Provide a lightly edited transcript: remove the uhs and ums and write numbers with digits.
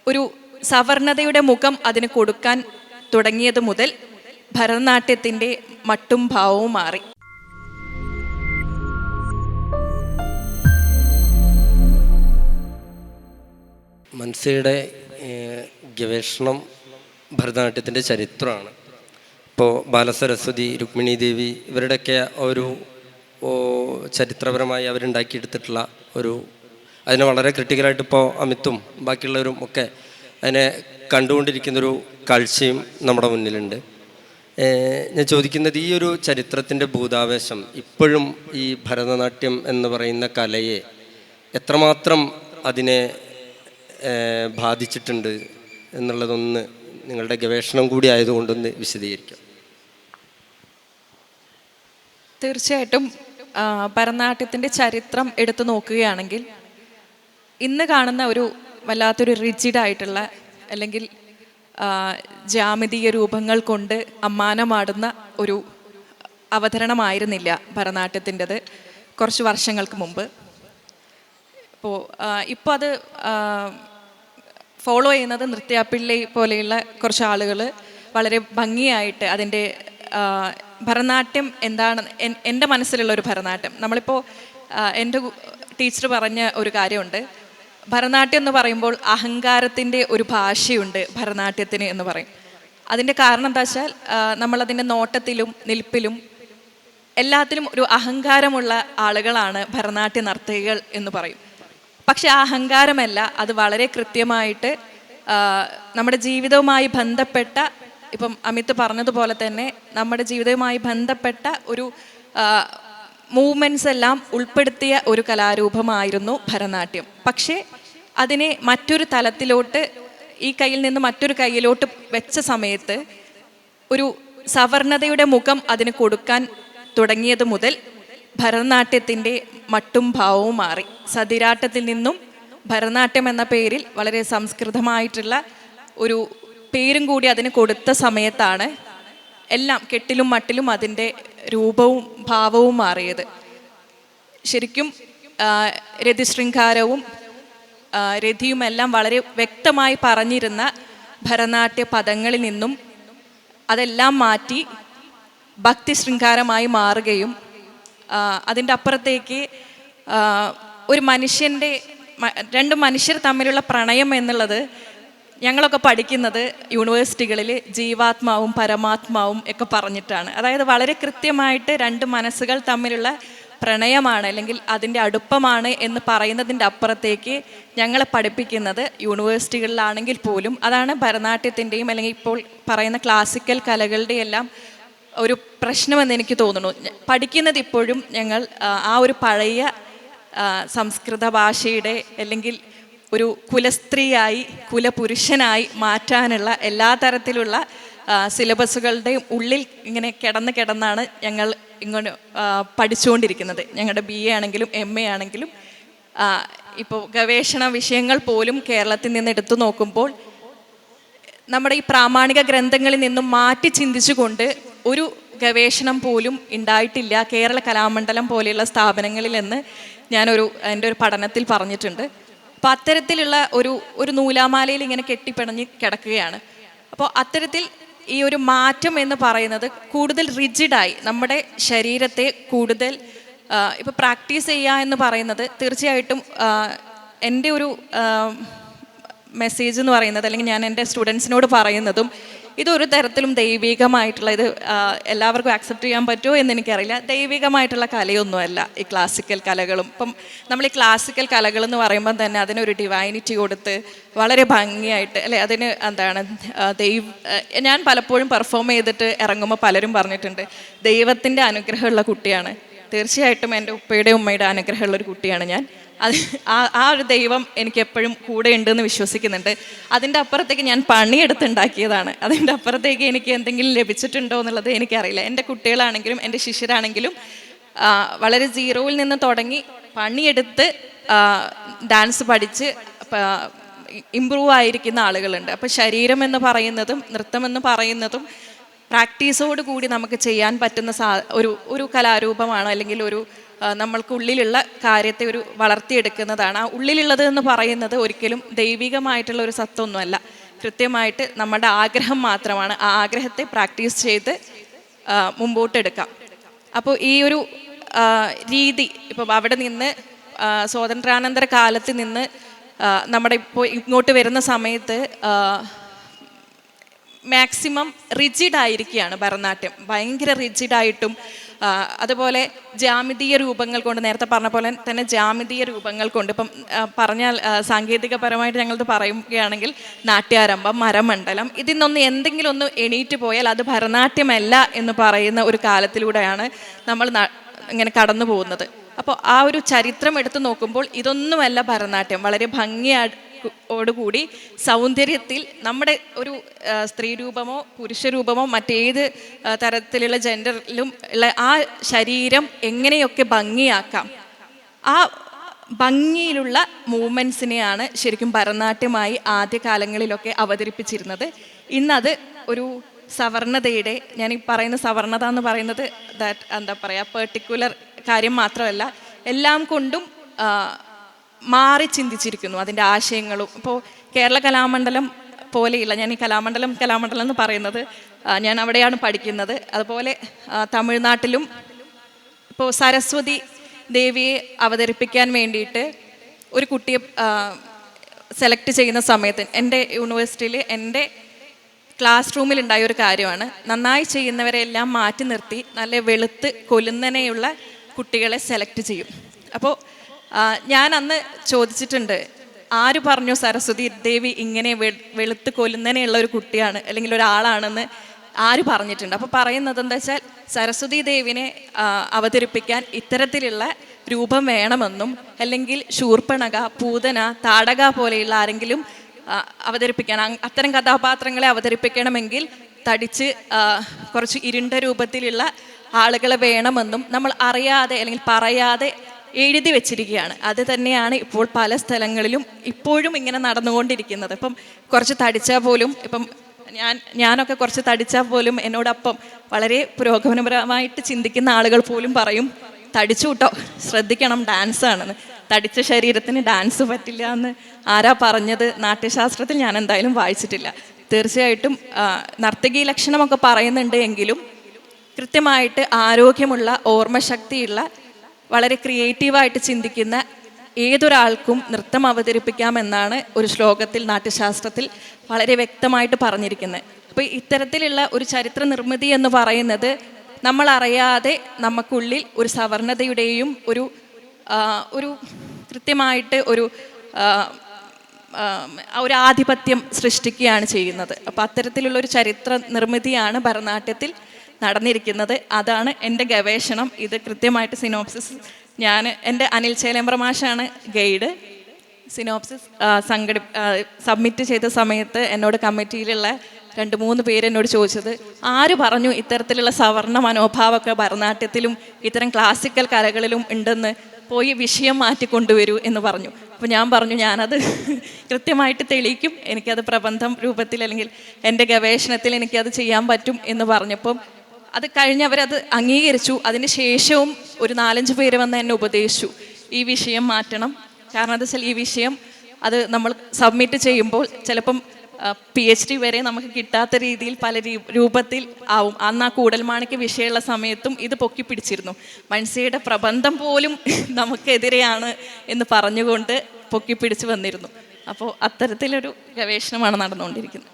ഒരു സവർണതയുടെ മുഖം അതിന് കൊടുക്കാൻ തുടങ്ങിയത് മുതൽ ഭരതനാട്യത്തിൻ്റെ മട്ടും ഭാവവും മാറി. മൻസിയുടെ ഗവേഷണം ഭരതനാട്യത്തിൻ്റെ ചരിത്രമാണ്. ഇപ്പോൾ ബാലസരസ്വതി, രുക്മിണി ദേവി ഇവരുടെയൊക്കെ ഒരു ചരിത്രപരമായി അവരുണ്ടാക്കിയെടുത്തിട്ടുള്ള അതിനെ വളരെ ക്രിട്ടിക്കലായിട്ട് ഇപ്പോൾ അമിത്തും ബാക്കിയുള്ളവരും ഒക്കെ അതിനെ കണ്ടുകൊണ്ടിരിക്കുന്നൊരു കാഴ്ചയും നമ്മുടെ മുന്നിലുണ്ട്. ഞാൻ ചോദിക്കുന്നത്, ഈ ഒരു ചരിത്രത്തിൻ്റെ ഭൂതാവേശം ഇപ്പോഴും ഈ ഭരതനാട്യം എന്ന് പറയുന്ന കലയെ എത്രമാത്രം അതിനെ ബാധിച്ചിട്ടുണ്ട് എന്നുള്ളതൊന്ന് നിങ്ങളുടെ ഗവേഷണം കൂടി ആയതുകൊണ്ടൊന്ന് വിശദീകരിക്കാം. തീർച്ചയായിട്ടും ഭരതനാട്യത്തിൻ്റെ ചരിത്രം എടുത്തു നോക്കുകയാണെങ്കിൽ ഇന്ന് കാണുന്ന ഒരു വല്ലാത്തൊരു റിജിഡായിട്ടുള്ള അല്ലെങ്കിൽ ജാമിതീയ രൂപങ്ങൾ കൊണ്ട് അമ്മാനമാടുന്ന ഒരു അവതരണമായിരുന്നില്ല ഭരതനാട്യത്തിൻ്റെത് കുറച്ച് വർഷങ്ങൾക്ക് മുമ്പ്. ഇപ്പോൾ അത് ഫോളോ ചെയ്യുന്നത് നൃത്യാപ്പിള്ളി പോലെയുള്ള കുറച്ച് ആളുകൾ വളരെ ഭംഗിയായിട്ട് അതിൻ്റെ ഭരതനാട്യം എന്താണ് എൻ്റെ മനസ്സിലുള്ള ഒരു ഭരതനാട്യം. നമ്മളിപ്പോൾ എൻ്റെ ടീച്ചർ പറഞ്ഞ ഒരു കാര്യമുണ്ട്, ഭരതനാട്യം എന്ന് പറയുമ്പോൾ അഹങ്കാരത്തിൻ്റെ ഒരു ഭാഷയുണ്ട് ഭരതനാട്യത്തിന് എന്ന് പറയും. അതിൻ്റെ കാരണം എന്താ വെച്ചാൽ നമ്മളതിൻ്റെ നോട്ടത്തിലും നിൽപ്പിലും എല്ലാത്തിലും ഒരു അഹങ്കാരമുള്ള ആളുകളാണ് ഭരതനാട്യ നർത്തകികൾ എന്ന് പറയും. പക്ഷെ ആ അഹങ്കാരമല്ല, അത് വളരെ കൃത്യമായിട്ട് നമ്മുടെ ജീവിതവുമായി ബന്ധപ്പെട്ട, ഇപ്പം അമിത് പറഞ്ഞതുപോലെ തന്നെ നമ്മുടെ ജീവിതവുമായി ബന്ധപ്പെട്ട ഒരു മൂവ്മെൻറ്റ്സ് എല്ലാം ഉൾപ്പെടുത്തിയ ഒരു കലാരൂപമായിരുന്നു ഭരതനാട്യം. പക്ഷേ അതിനെ മറ്റൊരു തലത്തിലോട്ട്, ഈ കയ്യിൽ നിന്ന് മറ്റൊരു കയ്യിലോട്ട് വെച്ച സമയത്ത് ഒരു സവർണതയുടെ മുഖം അതിന് കൊടുക്കാൻ തുടങ്ങിയത് മുതൽ ഭരതനാട്യത്തിൻ്റെ മട്ടും ഭാവവും മാറി. സതിരാട്ടത്തിൽ നിന്നും ഭരതനാട്യം എന്ന പേരിൽ വളരെ സംസ്കൃതമായിട്ടുള്ള ഒരു പേരും കൂടി അതിന് കൊടുത്ത സമയത്താണ് എല്ലാം കെട്ടിലും മട്ടിലും അതിൻ്റെ രൂപവും ഭാവവും മാറിയത്. ശരിക്കും രതിശൃംഗാരവും രതിയുമെല്ലാം വളരെ വ്യക്തമായി പറഞ്ഞിരുന്ന ഭരതനാട്യ പദങ്ങളിൽ നിന്നും അതെല്ലാം മാറ്റി ഭക്തി ശൃംഗാരമായി മാറുകയും അതിൻ്റെ അപ്പുറത്തേക്ക് ഒരു മനുഷ്യൻ്റെ രണ്ട് മനുഷ്യർ തമ്മിലുള്ള പ്രണയം എന്നുള്ളത് ഞങ്ങളൊക്കെ പഠിക്കുന്നത് യൂണിവേഴ്സിറ്റികളിൽ ജീവാത്മാവും പരമാത്മാവും ഒക്കെ പറഞ്ഞിട്ടാണ്. അതായത് വളരെ കൃത്യമായിട്ട് രണ്ട് മനസ്സുകൾ തമ്മിലുള്ള പ്രണയമാണ് അല്ലെങ്കിൽ അതിൻ്റെ അടുപ്പമാണ് എന്ന് പറയുന്നതിൻ്റെ അപ്പുറത്തേക്ക് ഞങ്ങളെ പഠിപ്പിക്കുന്നത് യൂണിവേഴ്സിറ്റികളിലാണെങ്കിൽ പോലും അതാണ് ഭരതനാട്യത്തിൻ്റെയും അല്ലെങ്കിൽ ഇപ്പോൾ പറയുന്ന ക്ലാസിക്കൽ കലകളുടെയും എല്ലാം ഒരു പ്രശ്നമെന്ന് എനിക്ക് തോന്നുന്നു. പഠിക്കുന്നത് ഇപ്പോഴും ഞങ്ങൾ ആ ഒരു പഴയ സംസ്കൃത ഭാഷയുടെ അല്ലെങ്കിൽ ഒരു കുലസ്ത്രീയായി കുലപുരുഷനായി മാറ്റാനുള്ള എല്ലാ തരത്തിലുള്ള സിലബസുകളുടെയും ഉള്ളിൽ ഇങ്ങനെ കിടന്നാണ് ഞങ്ങൾ ഇങ്ങനെ പഠിച്ചുകൊണ്ടിരിക്കുന്നത്. ഞങ്ങളുടെ BA ആണെങ്കിലും MA ആണെങ്കിലും ഇപ്പോൾ ഗവേഷണ വിഷയങ്ങൾ പോലും കേരളത്തിൽ നിന്ന് എടുത്തു നോക്കുമ്പോൾ നമ്മുടെ ഈ പ്രാമാണിക ഗ്രന്ഥങ്ങളിൽ നിന്നും മാറ്റി ചിന്തിച്ചുകൊണ്ട് ഒരു ഗവേഷണം പോലും ഉണ്ടായിട്ടില്ല കേരള കലാമണ്ഡലം പോലെയുള്ള സ്ഥാപനങ്ങളിൽ എന്ന് എൻ്റെ ഒരു പഠനത്തിൽ പറഞ്ഞിട്ടുണ്ട്. അപ്പോൾ അത്തരത്തിലുള്ള ഒരു നൂലാമാലയിൽ ഇങ്ങനെ കെട്ടിപ്പിണഞ്ഞ് കിടക്കുകയാണ്. അപ്പോൾ അത്തരത്തിൽ ഈ ഒരു മാറ്റം എന്ന് പറയുന്നത് കൂടുതൽ റിജിഡായി നമ്മുടെ ശരീരത്തെ കൂടുതൽ ഇപ്പോൾ പ്രാക്ടീസ് ചെയ്യുക എന്ന് പറയുന്നത് തീർച്ചയായിട്ടും എൻ്റെ ഒരു മെസ്സേജ് എന്ന് പറയുന്നത് അല്ലെങ്കിൽ ഞാൻ എൻ്റെ സ്റ്റുഡൻസിനോട് പറയുന്നതും ഇതൊരു തരത്തിലും ദൈവികമായിട്ടുള്ള, ഇത് എല്ലാവർക്കും ആക്സെപ്റ്റ് ചെയ്യാൻ പറ്റുമോ എന്ന് എനിക്കറിയില്ല, ദൈവികമായിട്ടുള്ള കലയൊന്നുമല്ല ഈ ക്ലാസിക്കൽ കലകളും. ഇപ്പം നമ്മൾ ഈ ക്ലാസിക്കൽ കലകൾ എന്ന് പറയുമ്പം തന്നെ അതിനൊരു ഡിവൈനിറ്റി കൊടുത്ത് വളരെ ഭംഗിയായിട്ട് അല്ലേ, അതിന് എന്താണ് ഞാൻ പലപ്പോഴും പെർഫോം ചെയ്തിട്ട് ഇറങ്ങുമ്പോൾ പലരും പറഞ്ഞിട്ടുണ്ട് ദൈവത്തിൻ്റെ അനുഗ്രഹമുള്ള കുട്ടിയാണ്. തീർച്ചയായിട്ടും എൻ്റെ ഉപ്പയുടെ ഉമ്മയുടെ അനുഗ്രഹമുള്ളൊരു കുട്ടിയാണ് ഞാൻ. ആ ഒരു ദൈവം എനിക്ക് എപ്പോഴും കൂടെ ഉണ്ടെന്ന് വിശ്വസിക്കുന്നുണ്ട്. അതിൻ്റെ അപ്പുറത്തേക്ക് ഞാൻ പണിയെടുത്തുണ്ടാക്കിയതാണ്. അതിൻ്റെ അപ്പുറത്തേക്ക് എനിക്ക് എന്തെങ്കിലും ലഭിച്ചിട്ടുണ്ടോ എന്നുള്ളത് എനിക്കറിയില്ല. എൻ്റെ കുട്ടികളാണെങ്കിലും എൻ്റെ ശിഷ്യരാണെങ്കിലും വളരെ സീറോയിൽ നിന്ന് തുടങ്ങി പണിയെടുത്ത് ഡാൻസ് പഠിച്ച് ഇമ്പ്രൂവ് ആയിരിക്കുന്ന ആളുകളുണ്ട്. അപ്പോൾ ശരീരം എന്ന് പറയുന്നതും നൃത്തം എന്ന് പറയുന്നതും പ്രാക്ടീസോട് കൂടി നമുക്ക് ചെയ്യാൻ പറ്റുന്ന ഒരു കലാരൂപമാണോ, അല്ലെങ്കിൽ ഒരു നമ്മൾക്കുള്ളിലുള്ള കാര്യത്തെ ഒരു വളർത്തിയെടുക്കുന്നതാണ്. ആ ഉള്ളിലുള്ളത് എന്ന് പറയുന്നത് ഒരിക്കലും ദൈവികമായിട്ടുള്ള ഒരു സത്വമൊന്നുമല്ല, കൃത്യമായിട്ട് നമ്മുടെ ആഗ്രഹം മാത്രമാണ്. ആ ആഗ്രഹത്തെ പ്രാക്ടീസ് ചെയ്ത് മുമ്പോട്ടെടുക്കാം. അപ്പോൾ ഈ ഒരു രീതി ഇപ്പം അവിടെ നിന്ന് സ്വാതന്ത്ര്യാനന്തര കാലത്ത് നിന്ന് നമ്മുടെ ഇപ്പോൾ ഇങ്ങോട്ട് വരുന്ന സമയത്ത് മാക്സിമം റിജിഡായിരിക്കുകയാണ് ഭരതനാട്യം. ഭയങ്കര റിജിഡായിട്ടും അതുപോലെ ജാമിതീയ രൂപങ്ങൾ കൊണ്ട്, നേരത്തെ പറഞ്ഞ പോലെ തന്നെ ജാമിതീയ രൂപങ്ങൾ കൊണ്ട്, ഇപ്പം പറഞ്ഞാൽ സാങ്കേതികപരമായിട്ട് ഞങ്ങളത് പറയുകയാണെങ്കിൽ നാട്യാരംഭം, മരമണ്ഡലം, ഇതിൽ നിന്നൊന്ന് എന്തെങ്കിലും ഒന്ന് എണീറ്റ് പോയാൽ അത് ഭരതനാട്യമല്ല എന്ന് പറയുന്ന ഒരു കാലത്തിലൂടെയാണ് നമ്മൾ ഇങ്ങനെ കടന്നു പോകുന്നത്. അപ്പോൾ ആ ഒരു ചരിത്രം എടുത്തു നോക്കുമ്പോൾ ഇതൊന്നുമല്ല ഭരതനാട്യം. വളരെ ഭംഗിയോടുകൂടി സൗന്ദര്യത്തിൽ നമ്മുടെ ഒരു സ്ത്രീ രൂപമോ പുരുഷ രൂപമോ മറ്റേത് തരത്തിലുള്ള ജെൻഡറിലും ഉള്ള ആ ശരീരം എങ്ങനെയൊക്കെ ഭംഗിയാക്കാം, ആ ഭംഗിയിലുള്ള മൂവ്മെൻറ്റ്സിനെയാണ് ശരിക്കും ഭരതനാട്യമായി ആദ്യകാലങ്ങളിലൊക്കെ അവതരിപ്പിച്ചിരുന്നത്. ഇന്നത് ഒരു സവർണതയുടെ, ഞാൻ ഈ പറയുന്ന സവർണത എന്ന് പറയുന്നത് എന്താ പറയുക, പെർട്ടിക്കുലർ കാര്യം മാത്രമല്ല, എല്ലാം കൊണ്ടും മാറി ചിന്തിച്ചിരിക്കുന്നു അതിൻ്റെ ആശയങ്ങളും. ഇപ്പോൾ കേരള കലാമണ്ഡലം പോലെയില്ല, ഞാൻ ഈ കലാമണ്ഡലം എന്ന് പറയുന്നത് ഞാൻ അവിടെയാണ് പഠിക്കുന്നത്. അതുപോലെ തമിഴ്നാട്ടിലും ഇപ്പോൾ സരസ്വതി ദേവിയെ അവതരിപ്പിക്കാൻ വേണ്ടിയിട്ട് ഒരു കുട്ടിയെ സെലക്ട് ചെയ്യുന്ന സമയത്ത് എൻ്റെ യൂണിവേഴ്സിറ്റിയിൽ എൻ്റെ ക്ലാസ് റൂമിലുണ്ടായ ഒരു കാര്യമാണ്, നന്നായി ചെയ്യുന്നവരെല്ലാം മാറ്റി നിർത്തി നല്ല വെളുത്ത് കൊലുന്നനെയുള്ള കുട്ടികളെ സെലക്ട് ചെയ്യും. അപ്പോൾ ഞാൻ അന്ന് ചോദിച്ചിട്ടുണ്ട്, ആര് പറഞ്ഞു സരസ്വതി ദേവി ഇങ്ങനെ വെളുത്ത് കൊലുന്നനെയുള്ള ഒരു കുട്ടിയാണ് അല്ലെങ്കിൽ ഒരാളാണെന്ന് ആര് പറഞ്ഞിട്ടുണ്ട്? അപ്പോൾ പറയുന്നത് എന്താ വെച്ചാൽ, സരസ്വതി ദേവിനെ അവതരിപ്പിക്കാൻ ഇത്തരത്തിലുള്ള രൂപം വേണമെന്നും, അല്ലെങ്കിൽ ശൂർപ്പണക, പൂതന, താടക പോലെയുള്ള ആരെങ്കിലും അവതരിപ്പിക്കാൻ, അത്തരം കഥാപാത്രങ്ങളെ അവതരിപ്പിക്കണമെങ്കിൽ തടിച്ച് കുറച്ച് ഇരുണ്ട രൂപത്തിലുള്ള ആളുകളെ വേണമെന്നും നമ്മൾ അറിയാതെ അല്ലെങ്കിൽ പറയാതെ എഴുതി വെച്ചിരിക്കുകയാണ്. അത് തന്നെയാണ് ഇപ്പോൾ പല സ്ഥലങ്ങളിലും ഇപ്പോഴും ഇങ്ങനെ നടന്നുകൊണ്ടിരിക്കുന്നത്. ഇപ്പം കുറച്ച് തടിച്ചാൽ പോലും, ഇപ്പം ഞാനൊക്കെ കുറച്ച് തടിച്ചാൽ പോലും എന്നോടൊപ്പം വളരെ പുരോഗമനപരമായിട്ട് ചിന്തിക്കുന്ന ആളുകൾ പോലും പറയും, തടിച്ചു കൂട്ടോ, ശ്രദ്ധിക്കണം, ഡാൻസാണെന്ന്. തടിച്ച ശരീരത്തിന് ഡാൻസ് പറ്റില്ല എന്ന് ആരാ പറഞ്ഞത്? നാട്യശാസ്ത്രത്തിൽ ഞാൻ എന്തായാലും വായിച്ചിട്ടില്ല. തീർച്ചയായിട്ടും നർത്തകീ ലക്ഷണമൊക്കെ പറയുന്നുണ്ട് എങ്കിലും കൃത്യമായിട്ട് ആരോഗ്യമുള്ള, ഓർമ്മശക്തിയുള്ള, വളരെ ക്രിയേറ്റീവായിട്ട് ചിന്തിക്കുന്ന ഏതൊരാൾക്കും നൃത്തം അവതരിപ്പിക്കാമെന്നാണ് ഒരു ശ്ലോകത്തിൽ നാട്യശാസ്ത്രത്തിൽ വളരെ വ്യക്തമായിട്ട് പറഞ്ഞിരിക്കുന്നത്. അപ്പോൾ ഇത്തരത്തിലുള്ള ഒരു ചരിത്ര നിർമ്മിതി എന്ന് പറയുന്നത് നമ്മളറിയാതെ നമുക്കുള്ളിൽ ഒരു സവർണതയുടെയും ഒരു കൃത്യമായിട്ട് ഒരു ആധിപത്യം സൃഷ്ടിക്കുകയാണ് ചെയ്യുന്നത്. അപ്പോൾ അത്തരത്തിലുള്ള ഒരു ചരിത്ര നിർമ്മിതിയാണ് ഭരതനാട്യത്തിൽ നടന്നിരിക്കുന്നത്. അതാണ് എൻ്റെ ഗവേഷണം. ഇത് കൃത്യമായിട്ട് സിനോപ്സിസ്, എൻ്റെ അനിൽ ചേലേമ്പ്ര മാഷാണ് ഗൈഡ്. സിനോപ്സിസ് സബ്മിറ്റ് ചെയ്ത സമയത്ത് എന്നോട് കമ്മിറ്റിയിലുള്ള 2-3 പേര് എന്നോട് ചോദിച്ചത്, ആര് പറഞ്ഞു ഇത്തരത്തിലുള്ള സവർണ മനോഭാവമൊക്കെ ഭരതനാട്യത്തിലും ഇത്തരം ക്ലാസിക്കൽ കലകളിലും ഉണ്ടെന്ന്, പോയി വിഷയം മാറ്റിക്കൊണ്ടുവരൂ എന്ന് പറഞ്ഞു. അപ്പോൾ ഞാൻ പറഞ്ഞു, ഞാനത് കൃത്യമായിട്ട് തെളിയിക്കും, എനിക്കത് പ്രബന്ധം രൂപത്തിൽ അല്ലെങ്കിൽ എൻ്റെ ഗവേഷണത്തിൽ എനിക്കത് ചെയ്യാൻ പറ്റും എന്ന് പറഞ്ഞപ്പം അത് കഴിഞ്ഞവരത് അംഗീകരിച്ചു. അതിന് ശേഷവും ഒരു 4-5 പേര് വന്ന് എന്നെ ഉപദേശിച്ചു, ഈ വിഷയം മാറ്റണം. കാരണം എന്താ വെച്ചാൽ ഈ വിഷയം അത് നമ്മൾ സബ്മിറ്റ് ചെയ്യുമ്പോൾ ചിലപ്പം PhD വരെ നമുക്ക് കിട്ടാത്ത രീതിയിൽ പല രൂപത്തിൽ ആവും. അന്ന് ആ കൂടൽമാണിക്ക് വിഷയമുള്ള സമയത്തും ഇത് പൊക്കി പിടിച്ചിരുന്നു. മൻസിയുടെ പ്രബന്ധം പോലും നമുക്കെതിരെയാണ് എന്ന് പറഞ്ഞുകൊണ്ട് പൊക്കി പിടിച്ച് വന്നിരുന്നു. അപ്പോൾ അത്തരത്തിലൊരു ഗവേഷണമാണ് നടന്നുകൊണ്ടിരിക്കുന്നത്.